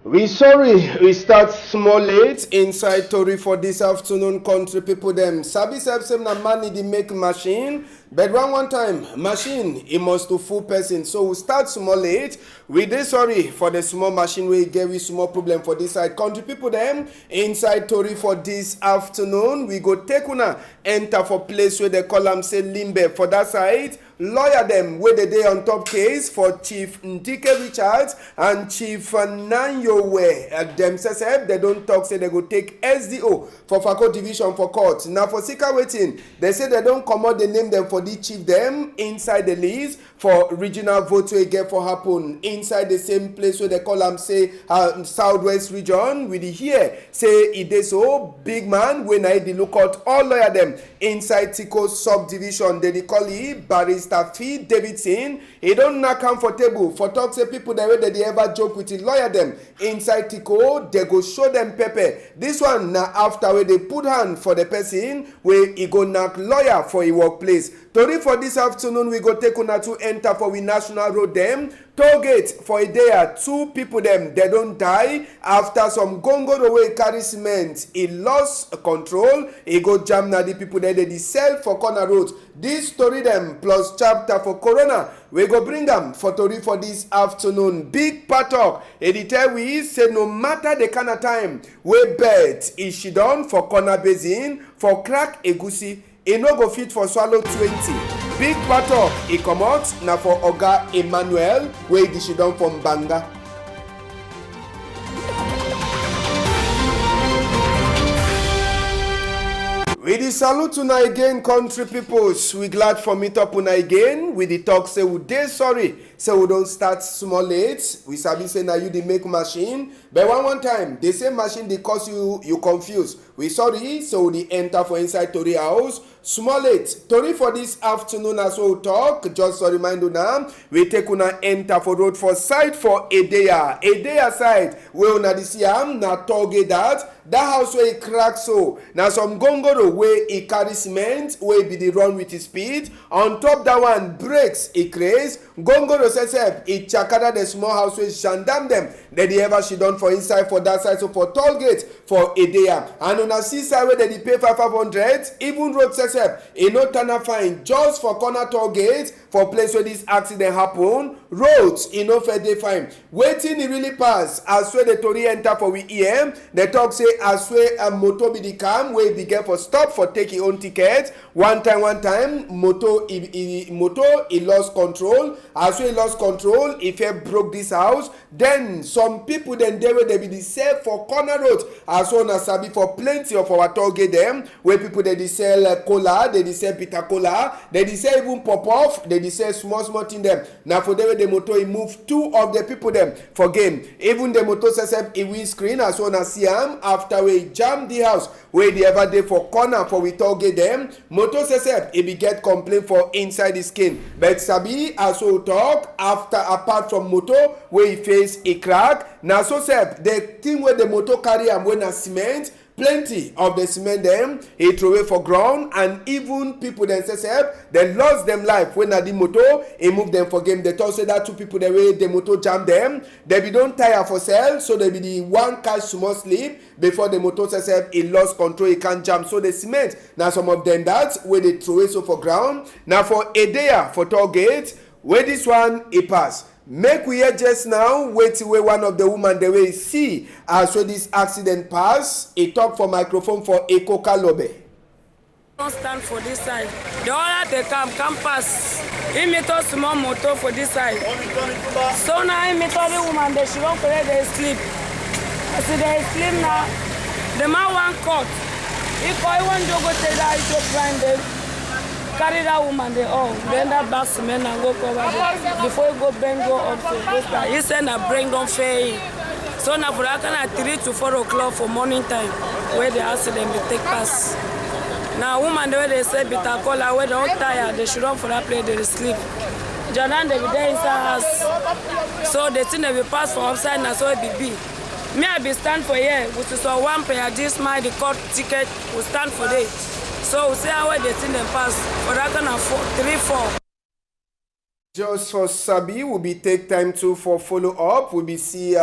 We sorry we start small late inside Tori for this afternoon. Country people them sabi same na money dey make machine, but one time machine it must to full person, so we start small late. We dey sorry for the small machine we get with small problem for this side. Country people them inside Tori for this afternoon. We go take una enter for place where they call am say Limbe for that side. Lawyer them where they dey on top case for Chief Ndike Richards and Chief Nanyowe. Them say they don't talk, say they go take SDO for Fako division for court. Now for Sika waiting, they say they don't come out, they name them for the chief them inside the list for regional vote we get for happen inside the same place where they call them say Southwest region. We here say it is so big man when I look out all lawyer them inside Tico subdivision. They call it Barrister Fee Davidson. He don't knock comfortable for talk say people the way that they ever joke with the lawyer them inside Tico. They go show them pepper. This one now after where they put hand for the person where he go knock lawyer for a workplace. Tori for this afternoon we go take una to enter for we national road them. Toll gate for a day, two people them they don't die after some gongo away carry cement. He lost control. He go jam na the people that they sell for corner road. This story them plus chapter for corona. We go bring them for Tori for this afternoon. Big patok. Editor we say no matter the kind of time we bet is she done for corner basin for crack egusi. E no go fit for swallow 20. Big part of e comot na for Oga Emmanuel wey di shidon from Banga. We dey salute una again, country peoples. We glad for meet up una again. We dey talk say we dey sorry, say we don start small late. We sabi say na you dey make machine, but one time they say machine dey cause you confuse. We sorry, so we dey enter for inside Tori house. Small late Tori for this afternoon as we talk. Just to remind una, we take una enter for road for side for Edeya side. Where una dey see am na target that house where e crack so. Na some gongoro wey e carry cement wey be the run with his speed. On top that one breaks e craze. Gongoro says e chakada the small house wey shandam them. Then the ever she done for inside for that side, so for toll gate for Edeya. And on a seaside where they pay 500, even road says e no turn a fine just for corner toll gate for place where this accident happen. Roads e no fair dey fine. Waiting e really pass as where the Tori enter for we EM. They talk say as where a motor be the cam wey be get for stop for take your own ticket. One time motor he lost control. As where he lost control, if he broke this house, then some people then they will be the sell for corner road as well as sabi for plenty of our target them where people they sell cola, they sell bitter cola, they sell even pop off, they sell small thing them. Now for them the motor he move two of the people them for game. Even the motor says a windscreen as well as see am after we jam the house where the ever day for corner for we target them. Motor says he be get complaint for inside the skin. But sabi as we talk after apart from motor where he face a crack. Now so sep the thing where the motor carry am when a cement. Plenty of the cement them he throw away for ground, and even people then say they lost them life when the motor he move them for game. They talk say that two people the way the motor jam them, they be don't tire for sale, so they be the one catch small sleep before the motor says he lost control, he can't jam. So the cement now some of them that where they throw away so for ground. Now for Edeya for toll gate where this one he pass. Make we hear just now wait till one of the woman the way see as so this accident pass. He talk for microphone for Eko Kalobe. Don't stand for this side. The other they come pass. He meet us small motor for this side. So now he meet the woman that she won't collect they sleep. I see they sleep now. The man want cut. He call one to go take that to find them. Carry that woman they all. Then that back cement and go cover them. Before you go bend go up to this side. He said that bring don't fail. So now for that kind of 3 to 4 o'clock for morning time where the accident will take pass. Now woman the way they say bitter cola where they don't tired, they should run for that place, they sleep. Jordan they be there inside house. So the thing they will pass for upside now so it be. Me I be stand for here, which is a one pair this my the court ticket will stand for day. So we see how they think them pass for that kind of 3, 4. Just for Sabi, we be take time to for follow up. We be see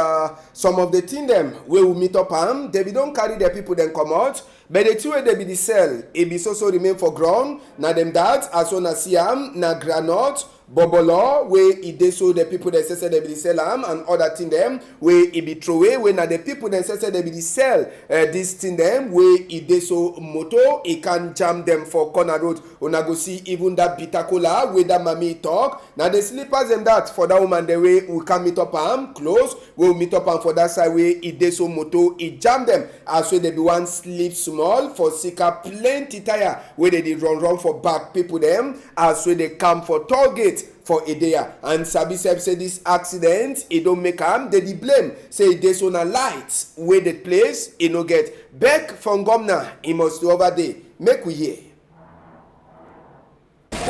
some of the thing them we will meet up am. They be don't carry their people then come out. But the two way they be the sell, it be so remain for ground. Na them that as soon as see am na granite. Bobolo where e dey so the people that say they be the sell am and other thing them where e be throw away when na the people that say they be the sell this thing them where e dey so motor e can jam them for corner road. Una go see even that bitter cola where that mommy talk. Now the slippers and that for that woman the way we can meet up am close we'll meet up am for that side where e dey so motor e jam them as well they be one sleep small for sika plenty tire where they dey run for back people them as well they come for toll gate for a day and Sabi Seb say this accident e don't make am they dey blame say e dey so na light wey the place e no get back from governor e must do over there make we hear.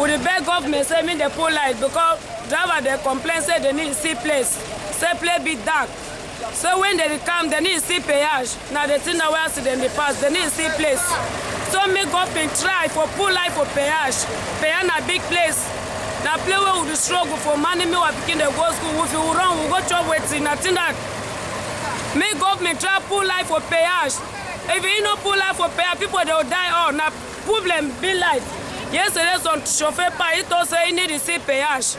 We the beg government say me the pull light because driver they complain say they need to see place say place be dark so when they come they need to see peage now the thing that we accident the pass they need to see place so me government try for pull light for peage na big place. Na play where we struggle for money me wa pikin dey go school if you run we go chop wetin na thing that make government try pull life for peage if you no pull life for peage people dey die all na problem be life yesterday some chauffeur pa he talk say he need to see peage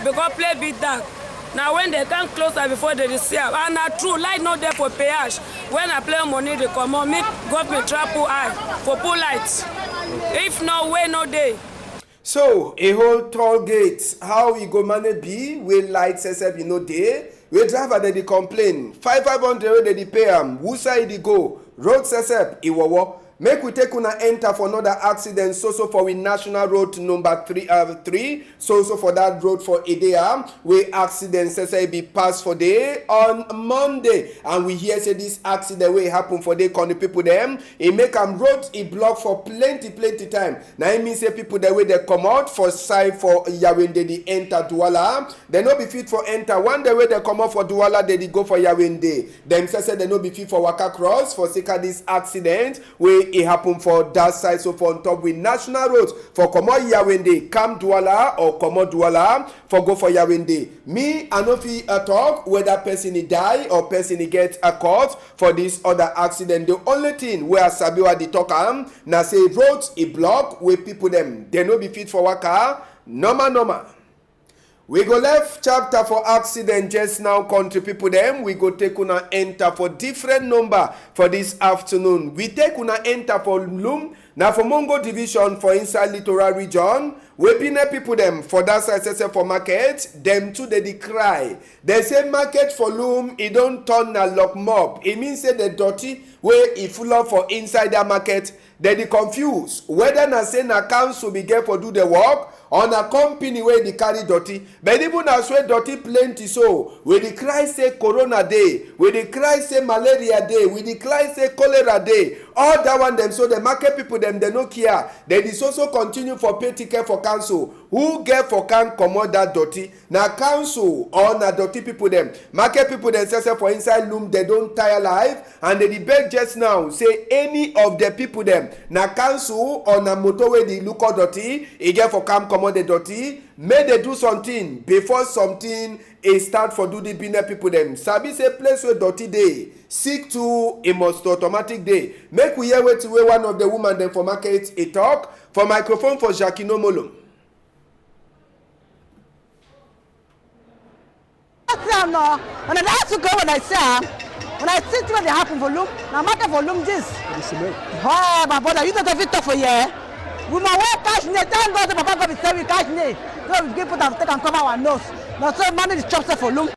because play be dark na when they come closer before they see am and na true light no dey for peage when I play money dey comot make government try pull eye for pull light if no way no dey. So, a whole toll gate, how e go manage be, wey light sesep e no dey, wey driver dey complain, 500 wey dey pay am, who side e go, road sesep e wowo. Make we take una enter for another accident so for we national road number 3 so for that road for Idea where accident say be passed for day on Monday and we hear say this accident wey happen for day con the people them e make am road e block for plenty time. Now it mean say people the way they come out for side for Yawende they enter Douala they no be fit for enter one day way they come out for Douala they go for Yawende them say they no be fit for Waka Cross for sake of this accident where it happen for that side so for on top with national roads for comot Yawende come Douala or comot Douala for go for Yawende. Me I no fit talk whether person he die or person he get a court for this other accident. The only thing where Sabiwa dey talk am na say roads e block where people them they no be fit for waka normal. We go left chapter for accident just now country people them. We go take una enter for different number for this afternoon. We take una enter for Loom. Now for Mongo division for inside littoral region. We been people them for that side say for market. Them too they cry. They say market for Loom it don't turn a lock mob. It means say the dirty where it full up for inside that market. They confused whether na say na council be get for do the work on a company where they carry dirty. But even as well dirty plenty so we dey cry say corona day, we dey cry say malaria day, we dey cry say cholera day. All that one them so the market people them they no care. They dey also continue for pay ticket for council. Who get for can comot that dirty? Na council or na dirty people them. Market people them say for inside Loom they don't tire life and they beg just now say any of the people them na council or na motor wey dey look out dirty e get for come comot the dirty make they do something before something e start for do the business people them. Sabi say place where dirty dey sick to e must automatic day. Make we hear wetin wey one of the woman dem for market e talk for microphone for Jackie Nomolo. No, when I have to go when I say when I see what they happen for Loom, now market for Loom this. Oh, my brother, you don't have it tough for you. We might work cash net. Thank God the Papa God is telling cash net. So we give put and take and cover our nose. Now so money is chopped for Loom.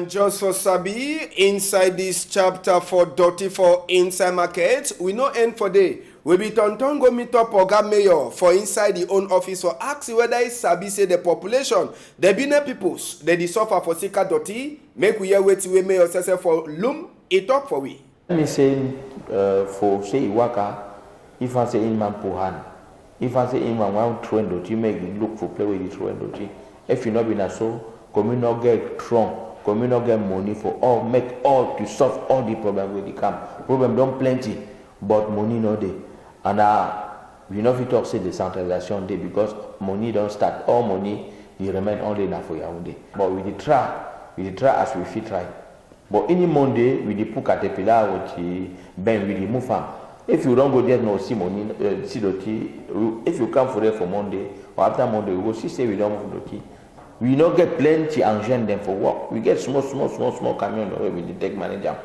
Just for Sabi, inside this chapter for dirty for inside market, we no end for day. We be turn go meet up Oga Mayor for inside the own office for ask whether it's Sabi say the population, the Benin peoples, they suffer for sika dirty. Make we hear wetin we Mayor say for Loom, it talk for we. Let me say for say Iwaka, if I say in man Puhan, if I say in man one trend dirty, make look for play with the trend dirty. If you not be na so, come you not get strong, come you not get money for all, make all to solve all the problem with the camp. Problem don't plenty, but money no dey. And we know if you talk say decentralization day because money don't start. All money he remain only na for Yaoundé. But we dey try as we fit try. But any Monday, we dey put caterpillar which Ben we dey move am. If you don't go there, no see money, see Doti. If you come for there for Monday or after Monday, we go see say we don't move Doti. We not get plenty engine them for work. We get small camion where we take manager.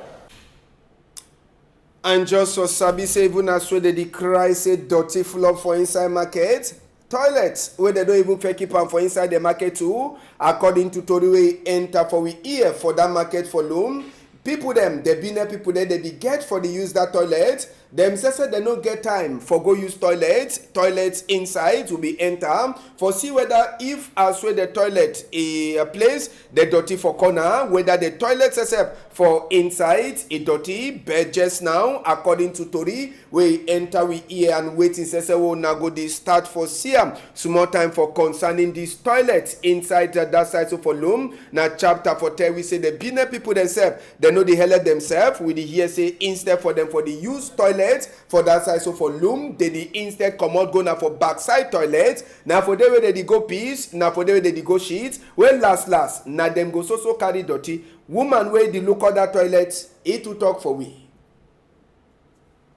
And just so sabi say even as well they cry say dirty full up for inside market. Toilets where they don't even keep am for inside the market too. According to Tori wey enter for we ear for that market for loom. People them, the billionaire people there, they be get for the use that toilet. Them say they no get time for go use toilets inside will be enter for see whether if as well the toilet a place the dirty for corner, whether the toilet except for inside a dirty. But just now, according to Tori, we enter we here and waiting say we now go the start for Siam. Small time for concerning this toilet inside that side so for loom. Now chapter for tell we say the billionaire people themselves they know the hell themselves with the here say instead for them for the use toilet for that side so for loom they instead come out go now for backside toilet now for them where they go piece now for them where they go sheet well last now them go so carry dirty woman where the look at that toilet it to talk for we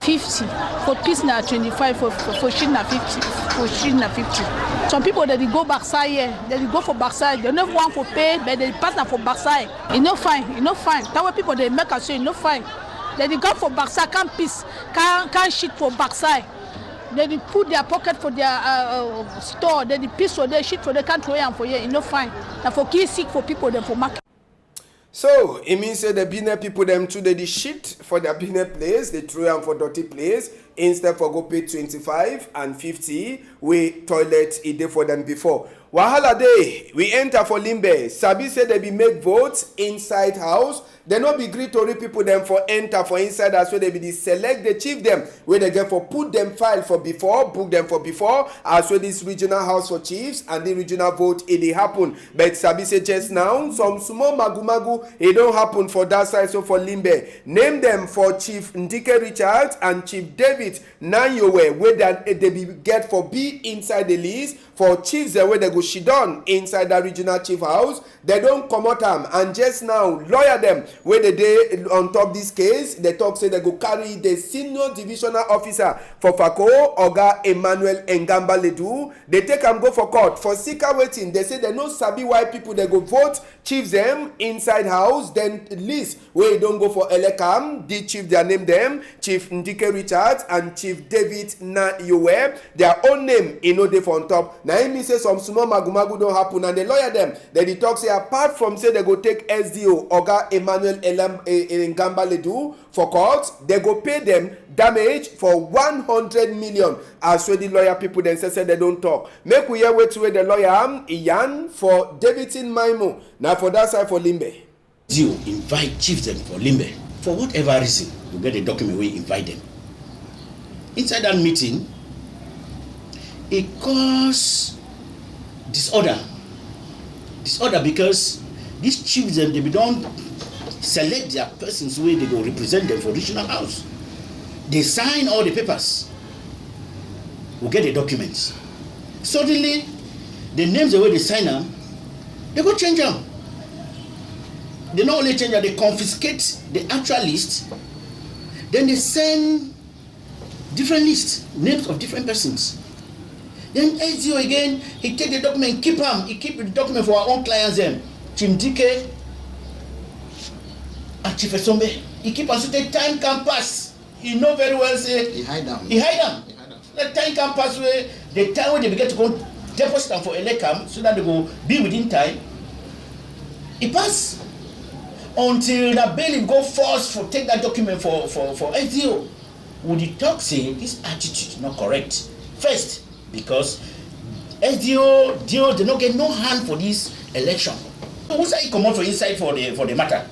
50 for piece na 25 for sheet na 50 for sheet na 50. Some people they go backside here, they go for backside. They no want for pay, but they pass na for backside. It no fine. That way people they make us say no fine. They go for backside, can't piece, can't sheet for backside. They put their pocket for their store. They piece for their sheet for they can't throw am for here. It no fine. Now for key sick for people them for market. So it means that the billionaire people them too they shit for their billionaire place, they throw them for dirty place instead for go pay 25 and 50 we toilet it dey for them before. Wahala day we enter for Limbe. Sabi say they be make votes inside house. They no be gree to people them for enter for inside as well they be the select the chief them where they get for put them file for before book them for before as well this regional house for chiefs and the regional vote it dey happen. But Sabi say just now some small magu it don't happen for that side so for Limbe. Name them for Chief Ndike Richards and Chief David Nanyowe where they be get for be inside the list for chiefs where they go shidon inside that regional chief house. They don't come out them and just now lawyer them where they dey on top this case they talk say they go carry the senior divisional officer for Fako Oga Emmanuel Engamba Ledu. They take am go for court for seeker waiting. They say they no sabi why people they go vote chiefs them inside house then list where you don't go for Elekam the chief their name them Chief Ndike Richards and Chief David Nanyowe their own name you know they for on top. Now he say some small magu don't happen and the lawyer them then he talk say apart from say they go take SDO Oga Emmanuel Engamba Ledu for court they go pay them damage for 100 million as well the lawyer people then say they don't talk. Make we hear wait the lawyer Ian for Davidson Maimo now for that side for Limbe. You invite chiefs them for Limbe for whatever reason you get a document where you invite them. Inside that meeting it cause disorder because these chiefs them they don't select their persons where they go represent them for regional house. They sign all the papers. We get the documents. Suddenly, the names the way they sign them, they go change them. They not only change them, they confiscate the actual list. Then they send different lists, names of different persons. Then SDO again, he take the document, keep them. He keep the document for our own clients then. Chief Ndike and Chief Esombe. He keep us so the time can pass. He know very well say He hide them. The time can pass where the time when they begin to go deposit them for Elekam so that they go be within time. It pass until the bailiff go force for take that document for SDO. Would he talk say this attitude is not correct? First, because SDO they not get no hand for this election. So who say he come out for inside for the matter?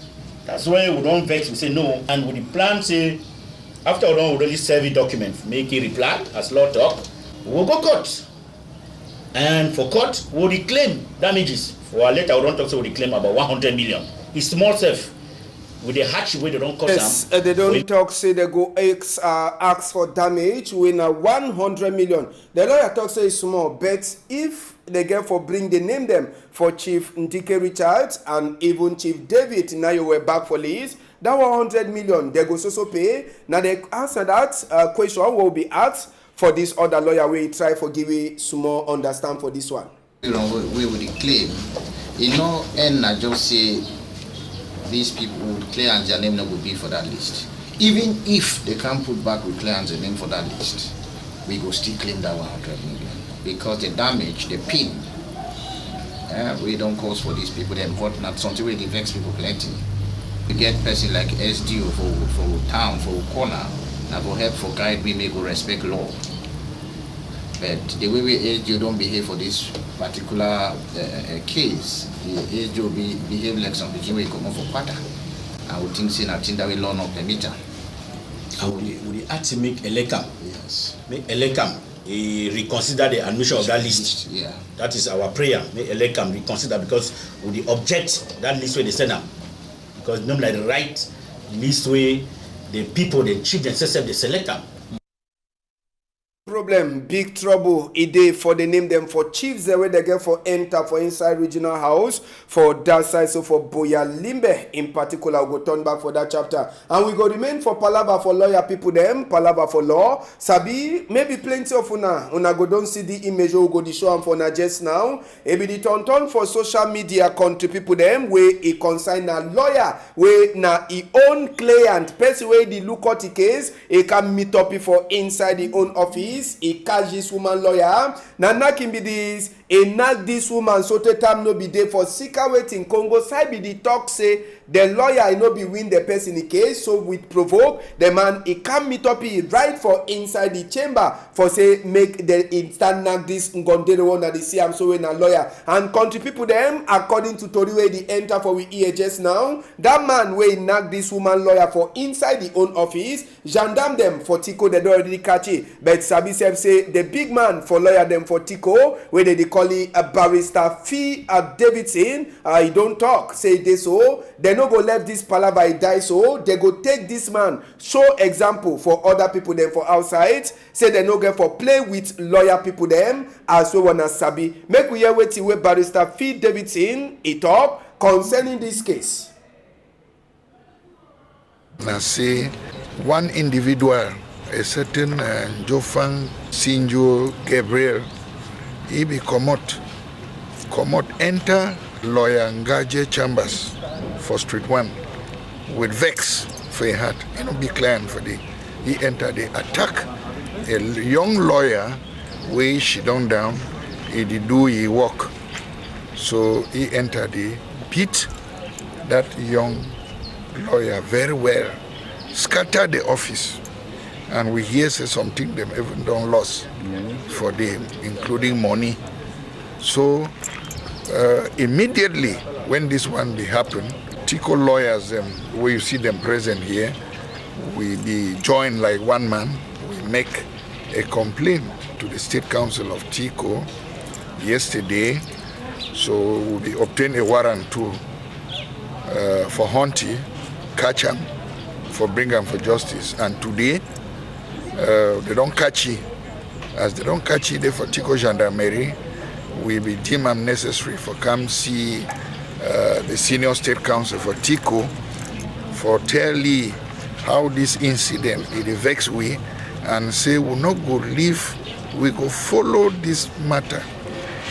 That's why we don't vex, we say no. And with the plan say after we don't really serve a document, make it reply as law talk, we'll go court. And for court, we'll claim damages. For our letter, we don't talk so we'll claim about 100 million. It's small self. with the hardship where they don't cause Yes, them. they don't talk, say they go ask for damage when 100 million. The lawyer talk say it's small, but if they get for bring, they name them for Chief Ndike Richards and even Chief David, now you were back for list, that 100 million, they go so pay. Now they answer that question will be asked for this other lawyer where he try for give a small understand for this one. You know, we would claim, you know, and I just say these people would clear and their name not would be for that list. Even if they can't put back with clear and their name for that list, we go still claim that 100 million. Because the damage, the pain, we don't cause for these people, they're important, not something where they vex people plenty. We get person like SDO for town, for corner, that will help for guide we may go respect law. But the way we SDO don't behave for this particular case, the SDO behave like some people we come for quarter. I would think that we law not permit. I would have to make Elekam. Yes. Make Elekam reconsider the admission of that list. Yeah. That is our prayer. Make Elekam reconsider because we object that list where they send them. Because normally the right list where the people, the children, they select them. Problem, big trouble, a day for the name them for chiefs the way they get for enter for inside regional house for that side, so for Boya Limbe in particular, we'll go turn back for that chapter. And we go remain for Palava for lawyer people them, Palava for law. Sabi, maybe plenty of una go don't see the image or go the show and for na just now. Maybe the turn for social media country people them, where a consign a lawyer, where na he own client, person where the look at the case, he can meet up for inside the own office. He catch this woman lawyer. Now knocking be this. He knock this woman so the time no be there for seeker waiting Congo side be the talk say the lawyer no be win the person in the case, so with provoke the man he can meet up he right for inside the chamber for say make the instant knock this ngondere one that they see am so when a lawyer and country people them according to Tori way they enter for we hear just now that man wey knock this woman lawyer for inside the own office gendarme them for Tico they don't already catch it, but Sabi self say the big man for lawyer them for Tico where they call it a barrister Fee Davidson he don't talk say this so they no go left this palava die so they go take this man show example for other people them for outside say they no get for play with lawyer people them as we wanna sabi make we hear wetin wey barrister Fee Davidson he talk concerning this case. Now say one individual, a certain Jofang Sinjo Gabriel, he be commot enter lawyer Ngaje Chambers for Street 1 with vex for a heart. He no be client for the. He enter the attack a young lawyer where she down, he did do he walk. So he enter the beat that young lawyer very well, scatter the office, and we hear say something them even done loss for them, including money. So immediately when this one be happen, Tico lawyers where you see them present here, we be joined like one man. We make a complaint to the State Council of Tico yesterday. So we obtain a warrant too for Hunty, catch him, for bring him for justice. And today, they don't catch him. As they don't catch him, they for Tico Gendarmerie, we be deem him necessary for come see the Senior State Council for Tico for tell Lee how this incident it vex we and say we not go leave, we go follow this matter.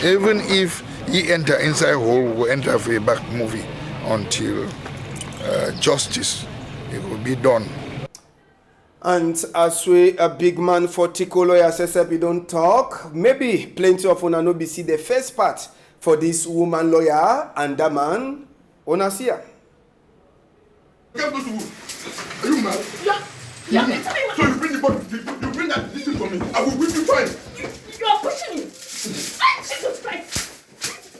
Even if he enter inside hole, we enter for a back movie until justice it will be done. And as we a big man for Tico lawyer says we don't talk, maybe plenty of una no be see the first part for this woman lawyer and that man una see her. Are you mad? Yeah. So you bring the body, you bring that thing for me. I will whip you fine. You are pushing me. Jesus Christ.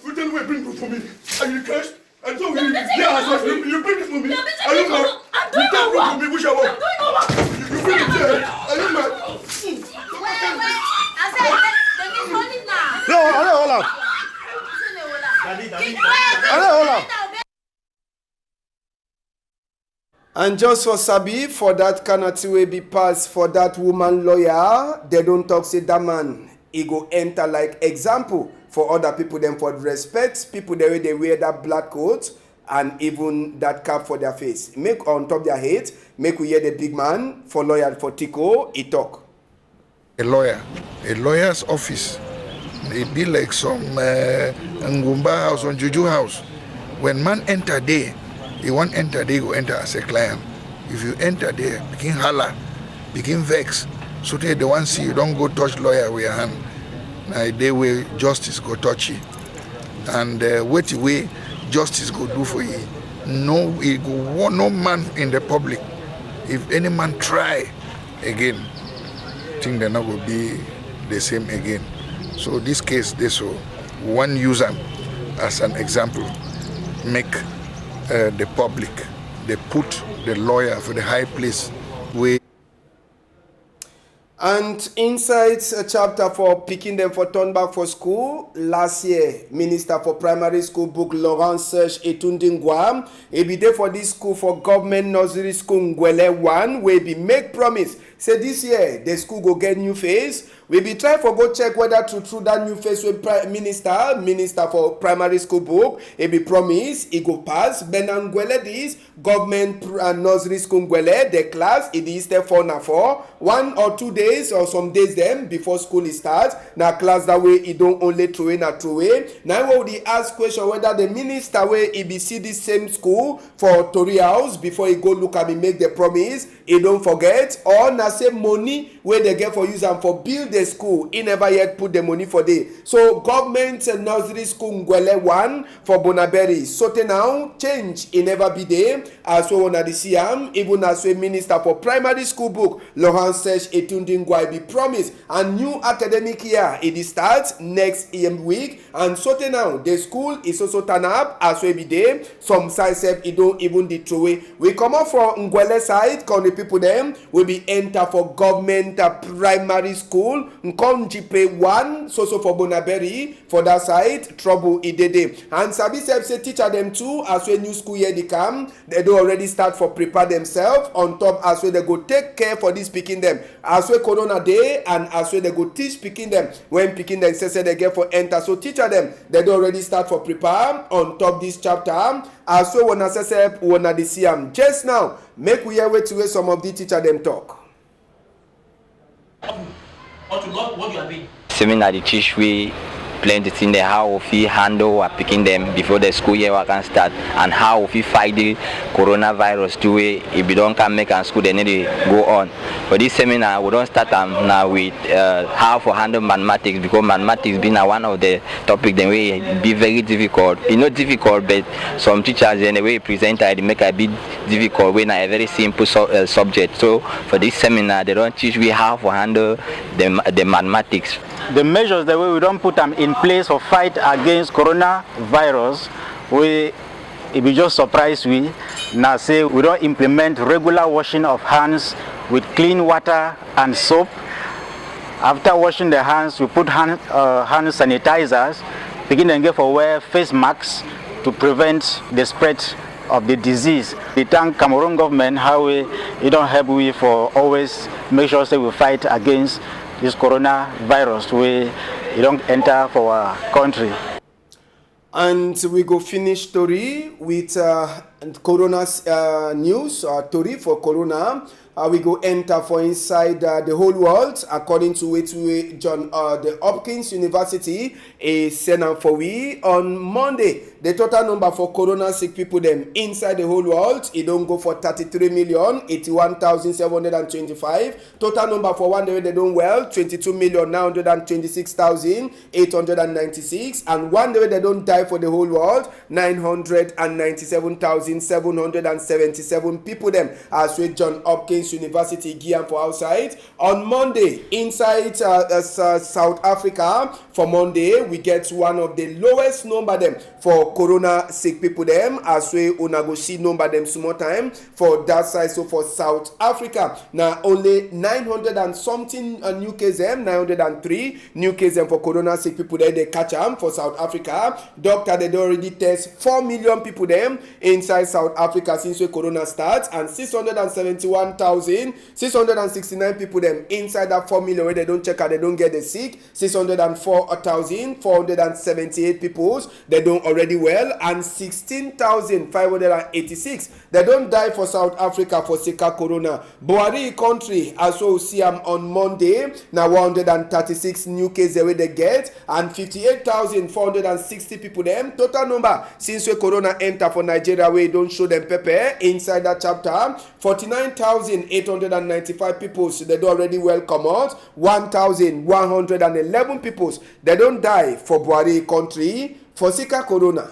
You tell me bring it for me. Are you cursed? I told you, you bring it for me. Are you mad? I'm doing my work. You bring it for me, I'm doing my work. You bring it here. Are you mad? Wait. I said, let me hold it now. No, I don't hold up. Keep quiet. I don't hold up. And just for sabi, for that penalty will be passed for that woman lawyer, they don't talk say that man, he go enter like example for other people, them for respect people the way they wear that black coat and even that cap for their face. Make on top their head, make we hear the big man for lawyer for Tico, he talk. A lawyer's office, it be like some Ngumba house or Juju house. When man enter there, he want enter there, go enter as a client. If you enter there, begin holla, begin vex. So they want see you don't go touch lawyer with your hand. Now they way justice go touch you. And what way justice go do for you. No, no man in the public. If any man try again, I think they're not going to be the same again. So this case, this one use them as an example, make the public, they put the lawyer for the high place where. And inside a chapter for picking them for turn back for school, last year, Minister for Primary School book Laurent Serge Etundingwa, he be there for this school for government nursery school Ngwele 1, where be make promise. Say this year, the school go get new face. We be try for go check whether through that new face with Minister for Primary School book, he be promise, he go pass. Benan Ngwele this, government nursery school Ngwele, the class, it is there for na for 1 or 2 days or some days them before school starts. Now class that way, he don't only throw in a throw away. Now we will ask question whether the minister way he be see this same school for Tory House before he go look at me make the promise, he don't forget, or na say money where they get for use and for build the school, he never yet put the money for day. So government nursery school Ngwele 1 for Bonaberry. So now change he never be there. As we wanna see him, even as we minister for primary school book, Laurent Serge Etundingwa be promised a new academic year. It starts next week. And so now the school is also turn up as we be there. Some sides it don't even the throw away. We come up from Ngwele side, can the people them will be enter for government primary school. Nkonjipe 1, so for Bonaberry for that side, trouble idede. And Sabi say teacher them too, as when new school year they come, they do already start for prepare themselves on top as when they go take care for this picking them. As when Corona day and as when they go teach picking them, when picking them say they get for enter. So teacher them, they do already start for prepare on top this chapter. As when wanna say wanna see them. Just now, make we hear wait to hear some of the teacher them talk. Or to love what you are doing. Seminar the teach we plenty things there how we handle or picking them before the school year can start and how we fight the coronavirus to way if we don't come make and school they need to go on. But this seminar we don't start now with how to handle mathematics because mathematics been one of the topic then way be very difficult. It's not difficult but some teachers in the way present it make a bit difficult when a very simple subject. So for this seminar they don't teach we how to handle the mathematics. The measures that we don't put them in place for fight against coronavirus, it will just surprise we. Now say we don't implement regular washing of hands with clean water and soap. After washing the hands, we put hand sanitizers, begin and get for wear face masks to prevent the spread of the disease. We thank Cameroon government how it don't help we for always make sure that we fight against this coronavirus where it don't enter for our country. And we go finish story with Corona's news, story for Corona. We go enter for inside the whole world according to which we John the Hopkins University is sent for we on Monday. The total number for corona sick people them inside the whole world it don't go for 33,081,725. Total number for one day they don't well 22,926,896 and one day they don't die for the whole world 997,777 people them as with John Hopkins Police University, Gian for outside. On Monday, inside South Africa, for Monday, we get one of the lowest number them for corona sick people them, as we una go see number them small time for that side. So for South Africa, now only 900 and something new cases them, 903 new cases them for corona sick people there, they catch them for South Africa. Doctor, they already test 4 million people them inside South Africa since the corona starts, and 669 people them inside that 4 million where they don't check out, they don't get the sick. 604,478 people they don't already well, and 16,586 they don't die for South Africa for Sika corona. Buhari country as well see them on Monday. Now 136 new cases where they get, and 58,460 people them total number since the corona enter for Nigeria where don't show them pepper inside that chapter. 49,895 people so they don't already well come out. 1,111 people they don't die for Buhari country for Sika corona.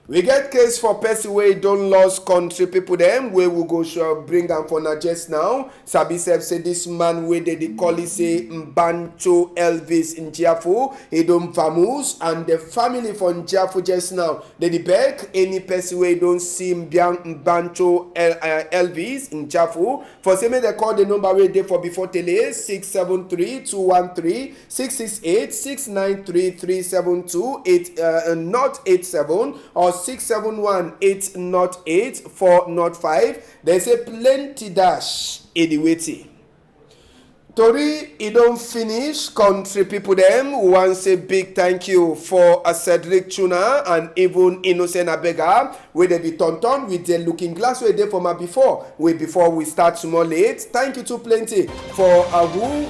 We get case for person wey don't lost country people them where we go sure bring them for now just now. Sabi Sef say this man wey they call it say Mbancho Elvis Njiafu, he don't famous, and the family for Njiafu just now they beg any person wey don't see Mbancho Elvis Njiafu for say me they call the number wey they for before tele 673-213 668-693-372 not 87 or 671-808-405. They say plenty dash anyway. Tori, it don't finish. Country people them want say big thank you for Cedric Tuna and even Innocent Abega where they be tonton with the looking glass where they for my before we start small late. Thank you to plenty for Ahu,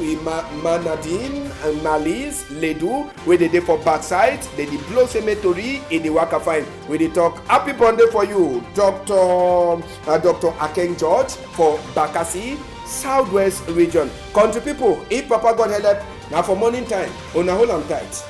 Manadine, and Malis, Ledu where they for backside. They the blow cemetery in the waka fine where they talk happy birthday for you, Dr. Akeng George for Bakassi, Southwest region. Country people, if Papa God help, now for morning time, on a whole tight.